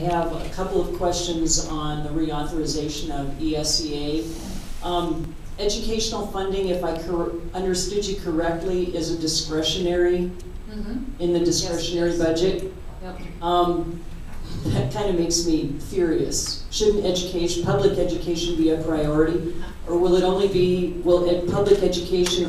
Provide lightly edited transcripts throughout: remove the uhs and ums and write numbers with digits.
have a couple of questions on the reauthorization of ESEA. Educational funding, if I understood you correctly, is a discretionary in the discretionary budget. Yep. That kind of makes me furious. Shouldn't public education be a priority? Or will public education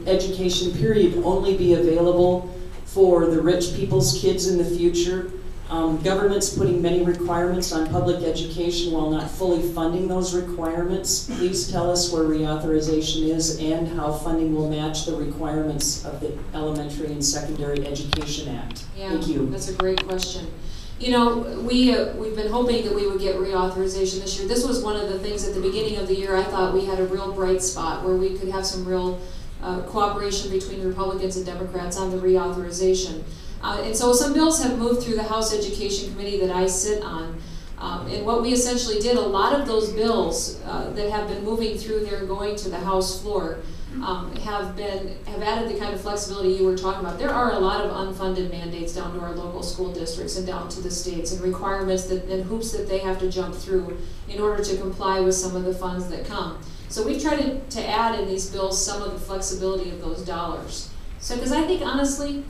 education period only be available for the rich people's kids in the future? Government's putting many requirements on public education while not fully funding those requirements. Please tell us where reauthorization is and how funding will match the requirements of the Elementary and Secondary Education Act. Yeah, thank you. That's a great question. You know, we've been hoping that we would get reauthorization this year. This was one of the things at the beginning of the year I thought we had a real bright spot where we could have some real cooperation between Republicans and Democrats on the reauthorization. And so some bills have moved through the House Education Committee that I sit on. And what we essentially did, a lot of those bills that have been moving through there and going to the House floor have added the kind of flexibility you were talking about. There are a lot of unfunded mandates down to our local school districts and down to the states, and requirements and hoops that they have to jump through in order to comply with some of the funds that come. So we've tried to add in these bills some of the flexibility of those dollars. So, because I think honestly,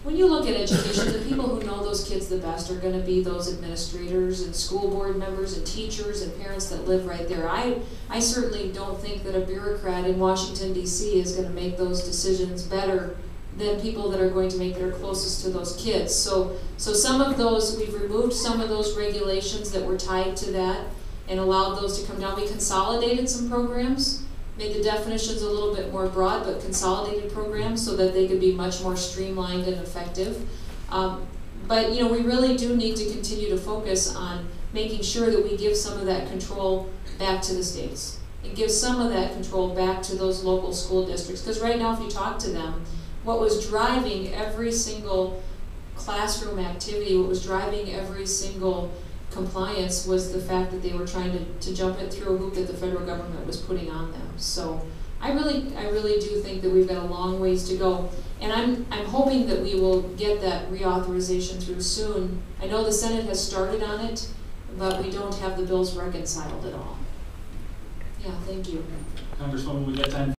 when you look at education, the people who know those kids the best are going to be those administrators and school board members and teachers and parents that live right there. I certainly don't think that a bureaucrat in Washington, D.C. is going to make those decisions better than people that are going to make that are closest to those kids. So some of those, we've removed some of those regulations that were tied to that and allowed those to come down. We consolidated some programs, made the definitions a little bit more broad, but consolidated programs so that they could be much more streamlined and effective. But you know, we really do need to continue to focus on making sure that we give some of that control back to the states and give some of that control back to those local school districts. Because right now, if you talk to them, what was driving every single classroom activity, what was driving every single compliance was the fact that they were trying to jump it through a hoop that the federal government was putting on them. So I really do think that we've got a long ways to go, and I'm hoping that we will get that reauthorization through soon. I know the Senate has started on it, but we don't have the bills reconciled at all. Yeah, thank you. Congresswoman, we got time